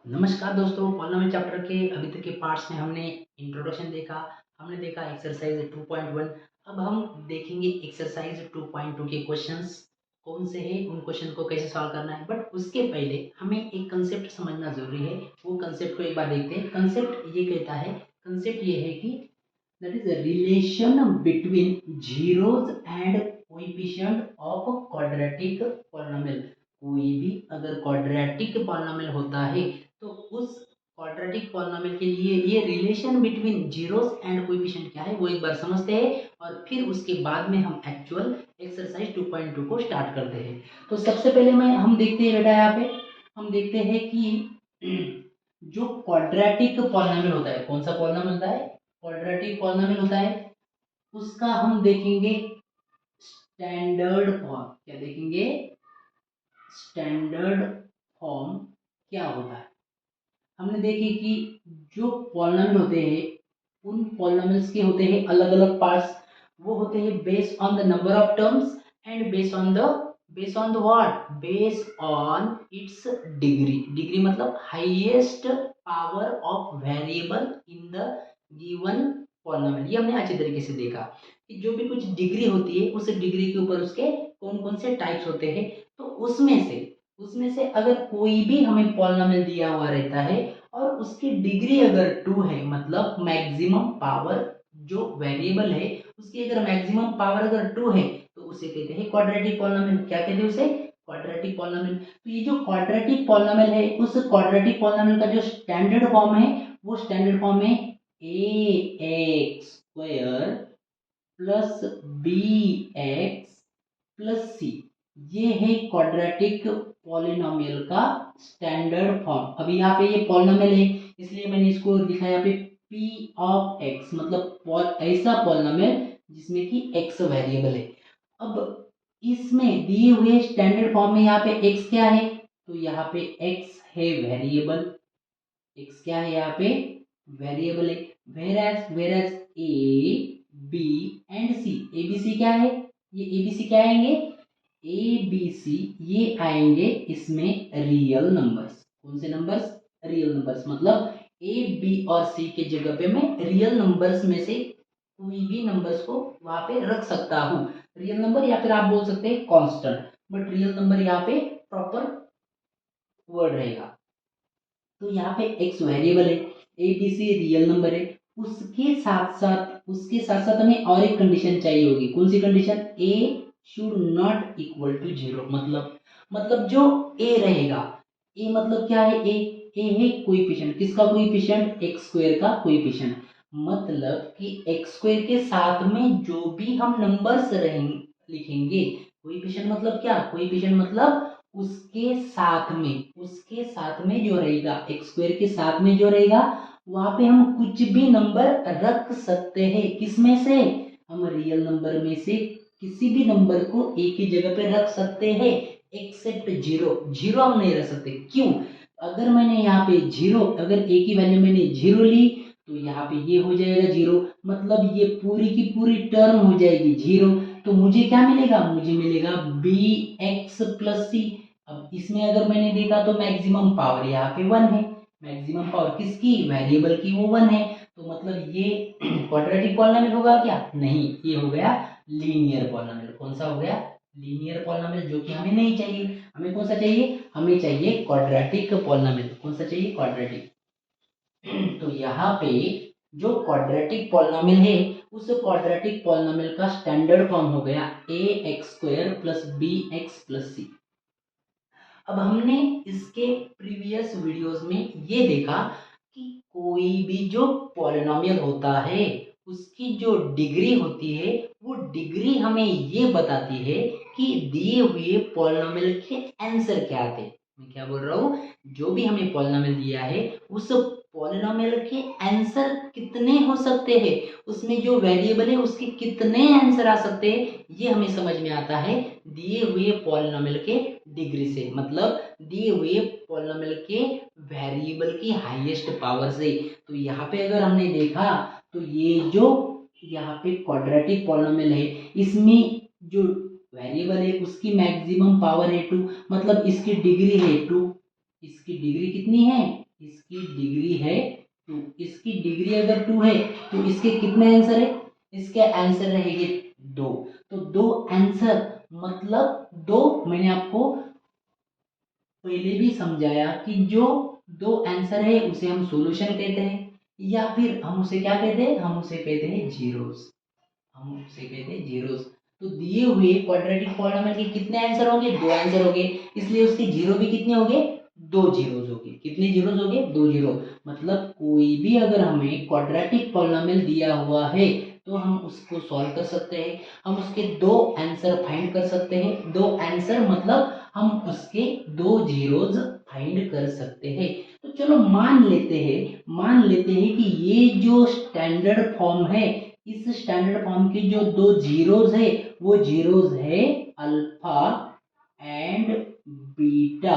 नमस्कार दोस्तों, polynomial chapter के अभी तक के पार्ट्स में हमने इंट्रोडक्शन देखा, हमने देखा एक्सरसाइज 2.1। अब हम देखेंगे एक्सरसाइज 2.2 के क्वेश्चंस कौन से हैं, उन क्वेश्चन को कैसे सॉल्व करना है। बट उसके पहले हमें एक कंसेप्ट समझना जरूरी है। वो कंसेप्ट को एक बार देखते हैं। कंसेप्ट ये कहता है, कंसेप्ट ये है कि that is relation between zeros and coefficient of quadratic polynomial. कोई भी अगर क्वाड्रेटिक पॉलिनोमियल होता है तो उस क्वाड्रेटिक पॉलिनोमियल के लिए ये relation between zeros and coefficient क्या है वो एक बार समझते हैं, और फिर उसके बाद में हम एक्चुअल एक्सरसाइज 2.2 को स्टार्ट करते हैं। तो सबसे पहले मैं हम देखते हैं बेटा, यहाँ पे हम देखते हैं कि जो क्वाड्रेटिक पॉलिनोमियल होता है, कौन सा पॉलिनोमियल होता है, क्वाड्रेटिक पॉलिनोमियल होता है, उसका हम देखेंगे स्टैंडर्ड फॉर्म। क्या देखेंगे? स्टैंडर्ड फॉर्म क्या होता है। हमने देखे कि जो पॉलिनोमियल होते हैं उन पॉलिनोमियल्स के होते हैं अलग अलग पार्ट्स। वो होते हैं based on the number of terms and based on the what, based on its degree. Degree मतलब highest power of variable in the given polynomial. ये हमने अच्छे तरीके से देखा कि जो भी कुछ डिग्री होती है उस डिग्री के ऊपर उसके कौन कौन से टाइप्स होते हैं। तो उसमें से अगर कोई भी हमें पॉलिनोमियल दिया हुआ रहता है और उसकी डिग्री अगर 2 है, मतलब मैक्सिमम पावर जो वेरिएबल है उसकी अगर मैक्सिमम पावर अगर 2 है तो उसे कहते हैं क्वाड्रेटिक पॉलिनोमियल। क्या कहते हैं उसे? Quadratic polynomial. तो ये जो क्वाड्रेटिक पॉलिनोमियल है, उस क्वाड्रेटिक पॉलिनोमियल का जो स्टैंडर्ड फॉर्म है वो स्टैंडर्ड फॉर्म है a x square plus b x plus c. ये है क्वाड्रेटिक पॉलिनोमियल का स्टैंडर्ड फॉर्म। अभी यहाँ पे ये पॉलिनोमियल है इसलिए मैंने इसको लिखा है यहाँ पे पी ऑफ एक्स, मतलब ऐसा पॉलिनोमियल जिसमें कि एक्स वेरिएबल है। अब इसमें दिए हुए स्टैंडर्ड फॉर्म में यहाँ पे एक्स क्या है, तो यहाँ पे एक्स है वेरिएबल। एक्स क्या है यहाँ पे? वेरिएबल है। Whereas a b and c, a b c क्या है, ये ए बी सी क्या आएंगे, ए बी सी ये आएंगे इसमें रियल नंबर्स। कौन से नंबर्स? Real numbers. मतलब ए बी और सी के जगह पे मैं रियल नंबर्स में से कोई भी नंबर्स को वहां पे रख सकता हूँ। रियल नंबर या फिर आप बोल सकते हैं कांस्टेंट, बट रियल नंबर यहाँ पे प्रॉपर वर्ड रहेगा। तो यहाँ पे एक्स वेरिएबल है, a b c real number है। उसके साथ साथ हमें और एक कंडीशन चाहिए होगी। कौन सी condition? A should not equal to zero. मतलब जो ए रहेगा, ए मतलब क्या है? ए है कोएफिशिएंट। किसका कोएफिशिएंट? एक्स स्क्वायर का कोएफिशिएंट। मतलब कि एक्स स्क्वायर के साथ में जो भी हम नंबर्स रहेंगे लिखेंगे, कोएफिशिएंट मतलब क्या? कोएफिशिएंट मतलब उसके साथ में जो रहेगा, एक्स स्क्वायर के साथ में जो रहेगा वहां पे हम कुछ भी नंबर रख सकते हैं। किसमें से? हम रियल नंबर में से किसी भी नंबर को एक ही जगह पे रख सकते हैं एक्सेप्ट जीरो। जीरो हम नहीं रख सकते। क्यों? अगर मैंने यहाँ पे जीरो, अगर ए की वैल्यू मैंने जीरो ली तो यहाँ पे ये हो जाएगा जीरो, मतलब ये पूरी की पूरी टर्म हो जाएगी जीरो। तो मुझे क्या मिलेगा? मुझे मिलेगा बी एक्स प्लस सी। अब इसमें अगर मैंने देखा तो मैक्सिमम पावर यहाँ पे वन है। मैक्सिमम पावर किसकी? वेरिएबल की, वो वन है। तो मतलब ये क्वाड्रेटिक पॉलिनोमियल होगा क्या? नहीं, ये हो गया लीनियर पॉलिनोमियल। कौन सा हो गया? लीनियर पॉलिनोमियल, जो कि हमें नहीं चाहिए। हमें कौन सा चाहिए? हमें चाहिए क्वाड्रेटिक पॉलिनोमियल। कौन सा चाहिए? क्वाड्रेटिक। तो यहाँ पे जो क्वाड्रेटिक पॉलिनोमियल है उस क्वाड्रेटिक पॉलिनोमियल का स्टैंडर्ड फॉर्म हो गया a x square plus b x plus c. अब हमने इसके प्रीवियस वीडियोस में ये देखा कि कोई भी जो पॉलिनोमियल होता है उसकी जो डिग्री होती है वो डिग्री हमें ये बताती है कि दिए हुए पॉलिनोमियल के आंसर क्या थे। मैं क्या बोल रहा हूँ? जो भी हमें पॉलिनोमियल दिया है उस पॉलिनोमियल के आंसर कितने हो सकते हैं, उसमें जो वेरिएबल है उसके कितने आंसर आ सकते हैं, ये हमें समझ में आता है दिए हुए पॉलिनोमियल के डिग्री से। मतलब दिए हुए पॉलिनोमियल के वेरिएबल की हाईएस्ट पावर से। तो यहाँ पे अगर हमने देखा तो ये जो यहाँ पे क्वाड्रेटिक पॉलिनोमियल है इसमें जो वेरिएबल है उसकी मैक्सिमम पावर है टू, मतलब इसकी डिग्री है टू। इसकी डिग्री कितनी है? इसकी डिग्री है 2, इसकी डिग्री अगर 2 है तो इसके कितने आंसर है, इसके आंसर रहेंगे 2। तो 2 आंसर मतलब 2, मैंने आपको पहले भी समझाया कि जो 2 आंसर है उसे हम सॉल्यूशन कहते हैं, या फिर हम उसे क्या कहते हैं, हम उसे कहते हैं जीरोस, हम उसे कहते हैं जीरोस। तो दिए हुए क्वाड्रेटिक पॉलिनोमियल के कितने आंसर होंगे, 2 आंसर होंगे, इसलिए उसके जीरो भी कितने होंगे, 2 जीरोस होंगे। कितने जीरोस होंगे, 2 जीरो। मतलब कोई भी अगर हमें क्वाड्रेटिक पॉलिनोमियल दिया हुआ है तो हम उसको सॉल्व कर सकते हैं, हम उसके 2 आंसर फाइंड कर सकते हैं। 2 आंसर मतलब हम उसके 2 जीरोस फाइंड कर सकते हैं। तो चलो मान लेते हैं कि ये जो स्टैंडर्ड फॉर्म है, इस स्टैंडर्ड फॉर्म के जो 2 जीरोस है वो जीरोस है alpha and beta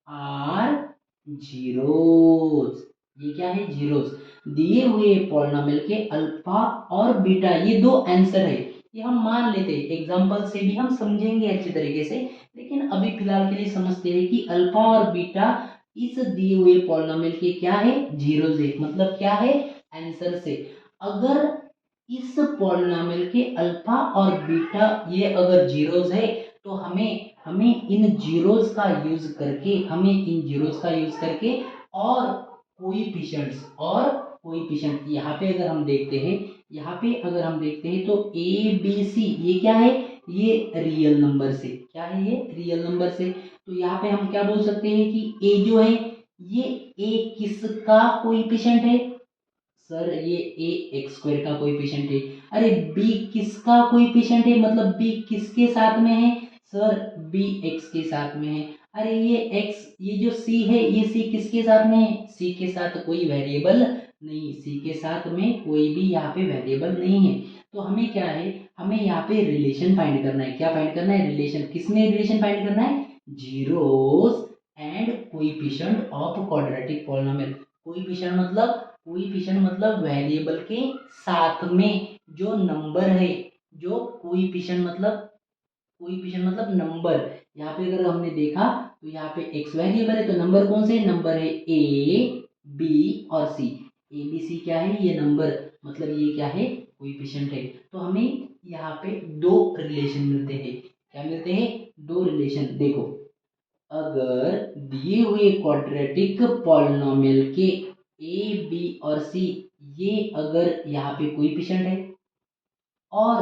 are zeros. ये क्या है, जीरोस। दिए हुए पॉलिनोमियल के अल्फा और बीटा ये 2 आंसर है, ये हम मान लेते हैं। एग्जांपल से भी हम समझेंगे अच्छी तरीके से, लेकिन अभी फिलहाल के लिए समझते हैं कि अल्फा और बीटा इस दिए हुए पॉलिनोमियल के क्या है, जीरोस है। मतलब क्या है, आंसर से अगर इस पॉलिनोमियल के अल्फा और बीटा ये अगर जीरोस है तो हमें हमें इन जीरोस का यूज करके और कोएफिशिएंट यहाँ पे अगर हम देखते हैं, तो ए बी सी ये क्या है, ये रियल नंबर से, क्या है, ये रियल नंबर से। तो यहाँ पे हम क्या बोल सकते हैं कि ए जो है ये ए किसका कोएफिशिएंट है, सर ये ए एक्स स्क्वायर का कोएफिशिएंट है। अरे बी किसका कोएफिशिएंट है, मतलब बी किसके साथ में है, सर बी एक्स के साथ में है। अरे ये एक्स, ये जो सी है ये सी किसके साथ में है, सी के साथ कोई वेरिएबल नहीं, सी के साथ में कोई भी यहाँ पे वेरिएबल नहीं है। तो हमें क्या है, हमें यहाँ पे रिलेशन फाइंड करना है। क्या फाइंड करना है, रिलेशन। किसमें रिलेशन फाइंड करना है, zeros and coefficient of quadratic polynomial. Coefficient मतलब वेरिएबल के साथ में जो नंबर है, जो कोएफिशिएंट मतलब नंबर। यहाँ पे अगर हमने देखा तो यहाँ पे एक्स वेरिएबल है, तो नंबर कौन से, नंबर है ए बी और सी। ए बी सी क्या है, ये नंबर, मतलब ये क्या है, कोएफिशिएंट है। तो हमें यहाँ पे 2 रिलेशन मिलते हैं। क्या मिलते हैं, 2 रिलेशन। देखो अगर दिए हुए क्वाड्रेटिक पॉलिनोमियल के ए बी और सी ये अगर यहाँ पे कोएफिशिएंट है और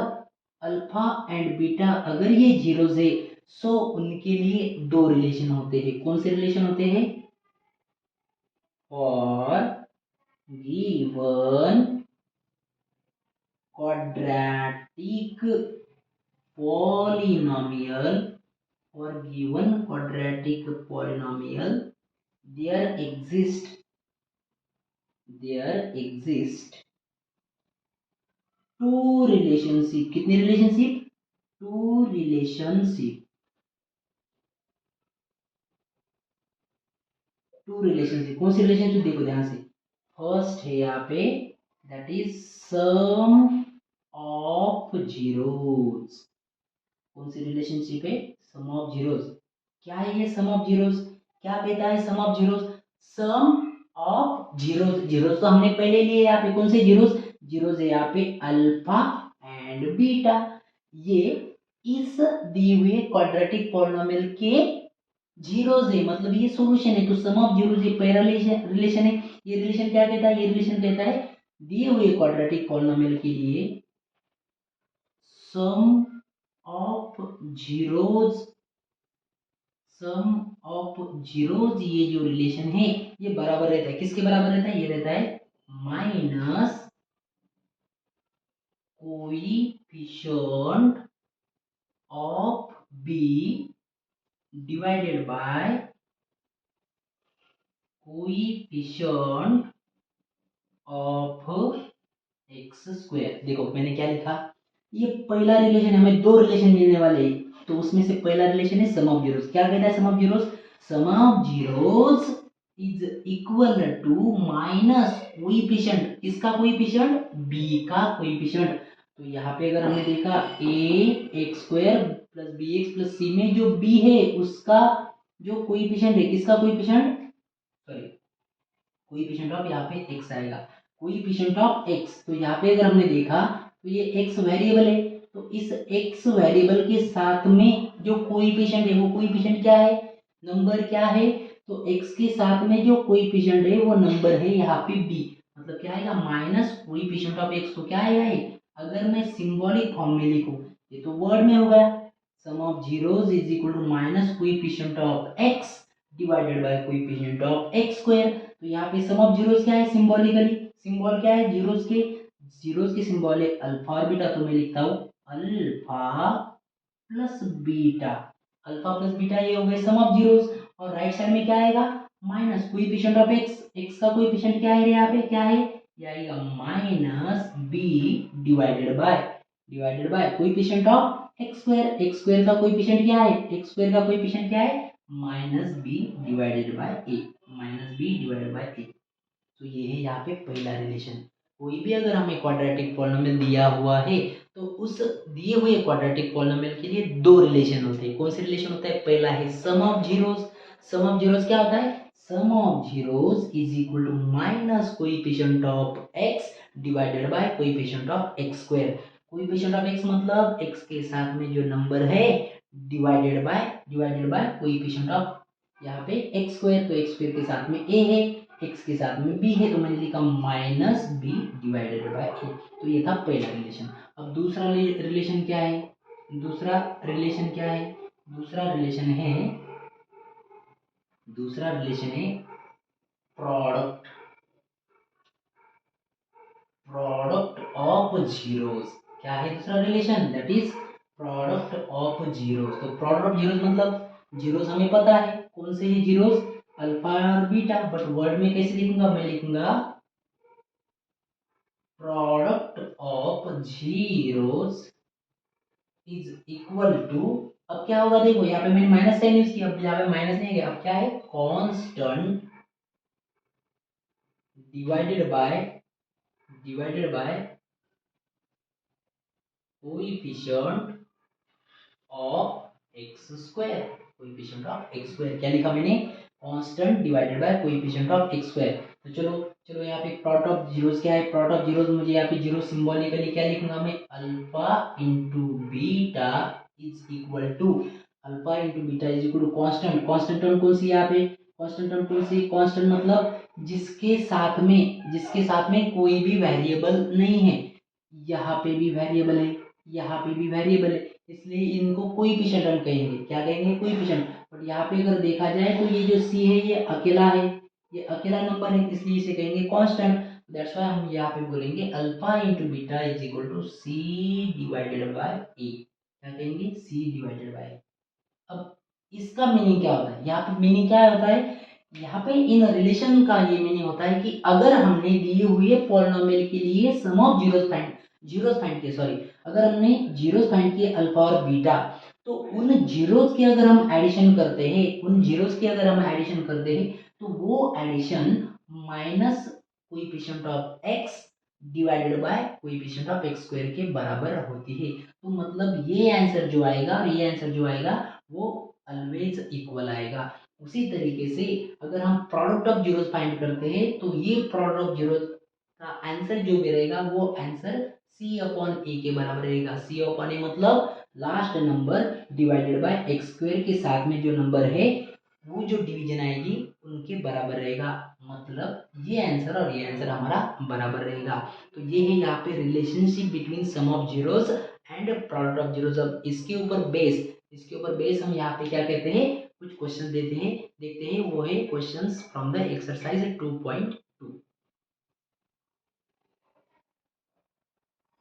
अल्फा एंड बीटा अगर ये जीरोस है, सो उनके लिए 2 रिलेशन होते हैं। कौन से रिलेशन होते हैं, for given quadratic polynomial, there exist 2 relationship. कितनी रिलेशनशिप, 2 रिलेशनशिप। 2 रिलेशनशिप, कौन सी रिलेशनशिप, देखो ध्यान से। फर्स्ट है यहाँ पे, that is sum of zeros. कौन सी रिलेशनशिप है, सम ऑफ जीरोस। क्या है ये सम ऑफ जीरोस, क्या कहता है sum of zeros, sum of zeros. Zeros तो हमने पहले लिए यहाँ पे, कौन से जीरोस, जीरोस है यहाँ पे अल्फा एंड बीटा। ये इस दिए हुए क्वाड्रेटिक पॉलिनोमियल के जीरोस है, मतलब ये सॉल्यूशन है। तो सम ऑफ जीरोस ये पहला रिलेशन है। ये रिलेशन क्या कहता है, ये रिलेशन कहता है दिए हुए क्वाड्रेटिक पॉलिनोमियल के लिए सम ऑफ जीरोस, ये जो रिलेशन है ये बराबर रहता है, किसके बराबर रहता है, ये रहता है minus coefficient of b divided by coefficient of x square. देखो मैंने क्या लिखा, ये पहला रिलेशन, हमें 2 रिलेशन मिलने वाले हैं, तो उसमें से पहला रिलेशन है सम ऑफ जीरोस। क्या कहता है sum of zeros, sum of zeros is equal to minus coefficient, किसका कोएफिशिएंट, बी का कोएफिशिएंट। तो यहाँ पे अगर हमने देखा a x square plus b x plus c में जो बी है उसका जो कोएफिशिएंट है, किसका कोएफिशिएंट, सॉरी कोएफिशिएंट ऑफ यहाँ पे x आएगा, कोएफिशिएंट ऑफ x। तो यहाँ पे अगर हमने देखा तो ये x वेरिएबल है, तो इस x वेरिएबल के साथ में जो कोएफिशिएंट है वो कोएफिशिएंट क्या है, नंबर क्या है, तो x के साथ में जो कोएफिशिएंट है वो नंबर है यहाँ पे b, मतलब क्या आएगा माइनस कोएफिशिएंट ऑफ x। तो क्या आएगा ये, अगर मैं सिंबॉलिक फॉर्म में लिखूं, ये तो वर्ड में हो गया, sum of zeros is equal to minus coefficient of x divided by coefficient of x square. तो यहाँ पे सम ऑफ जीरोस क्या है, सिंबॉलिकली सिंबल क्या है जीरोस के सिंबल है अल्फा और बीटा, तो मैं लिखता हूँ alpha plus beta, alpha plus beta ये हो गए सम ऑफ जीरोस। और राइट साइड में क्या आएगा, माइनस कोएफिशिएंट ऑफ x का कोएफिशिएंट क्या है यहाँ पे, क्या है ये आएगा minus b divided by coefficient of x square का कोएफिशिएंट क्या है, x स्क्वायर का कोएफिशिएंट क्या है minus b divided by a। तो ये है यहाँ पे पहला रिलेशन। कोई भी अगर हमें क्वाड्रेटिक पॉलिनोमियल दिया हुआ है तो उस दिए हुए क्वाड्रेटिक पॉलिनोमियल के लिए दो रिलेशन होते हैं। कौन से रिलेशन होता है, पहला है sum of zeros. Sum of zeros क्या होता है, sum of zeros is equal to minus coefficient of x divided by coefficient of x square. Coefficient of x मतलब x के साथ में जो नंबर है डिवाइडेड बाय कोएफिशिएंट ऑफ यहाँ पे x स्क्वायर, तो x स्क्वायर के साथ में a है, x के साथ में b है, तो मैंने लिखा minus b divided by a। तो ये था पहला रिलेशन। अब दूसरा रिलेशन क्या है, दूसरा रिलेशन है प्रोडक्ट ऑफ जीरोस। क्या है दूसरा relation, that is product of zeros. तो प्रोडक्ट ऑफ जीरोस मतलब जीरोस हमें पता है कौन से है जीरोस, अल्फा और बीटा, बट वर्ड में कैसे लिखूंगा, मैं लिखूंगा product of zeros is equal to, अब क्या होगा देखो यहाँ पे मैंने माइनस साइन यूज किया, अब यहाँ पे माइनस नहीं है, अब क्या है constant divided by coefficient of x square, coefficient of x square क्या लिखा मैंने, constant divided by coefficient of x square. तो चलो यहाँ पे प्रोडक्ट ऑफ जीरोस क्या है, प्रोडक्ट ऑफ जीरोस मुझे यहाँ पे जीरो सिंबॉलिकली क्या लिखूंगा मैं, alpha into beta is equal to, alpha into beta is equal to constant, constant term कौन सी यहाँ पे, कांस्टेंट टर्म कौन सी, कांस्टेंट मतलब जिसके साथ में कोई भी वेरिएबल नहीं है, यहाँ पे भी वेरिएबल है, यहाँ पे भी वेरिएबल है, इसलिए इनको कोएफिशिएंट हम कहेंगे, क्या कहेंगे कोएफिशिएंट। बट यहाँ पे अगर देखा जाए तो ये जो c है ये अकेला है, ये अकेला नंबर है, इसलिए इसे कहेंगे कांस्टेंट। दैट्स व्हाई हम यहाँ पे बोलेंगे alpha into beta is equal to c divided by a, क्या कहेंगे c डिवाइडेड बाय। अब इसका मीनिंग क्या होता है, यहाँ पे मीनिंग क्या होता है, यहाँ पे इन रिलेशन का ये मीनिंग होता है कि अगर हमने दिए हुए पॉलिनोमियल के लिए सम ऑफ जीरोस फाइंड किए, सॉरी, अगर हमने जीरोस फाइंड किए अल्फा और बीटा, तो उन जीरोस के अगर हम एडिशन करते हैं, तो वो addition minus coefficient of x divided by coefficient of x square के बराबर होती है। तो मतलब ये आंसर जो आएगा और ये आंसर जो आएगा वो ऑलवेज इक्वल आएगा। उसी तरीके से अगर हम प्रोडक्ट ऑफ जीरोस फाइंड करते हैं तो ये प्रोडक्ट ऑफ जीरोस का आंसर जो भी रहेगा वो आंसर c अपॉन a के बराबर रहेगा। c अपॉन a मतलब last number divided by x square के साथ में जो नंबर है वो जो डिवीजन आएगी उनके बराबर रहेगा, मतलब ये आंसर और ये आंसर हमारा बराबर रहेगा। तो ये है यहाँ पे relationship between sum of zeros and product of zeros. अब इसके ऊपर बेस हम यहाँ पे क्या कहते हैं, कुछ क्वेश्चन देखते हैं, वो है क्वेश्चंस फ्रॉम द एक्सरसाइज 2.8।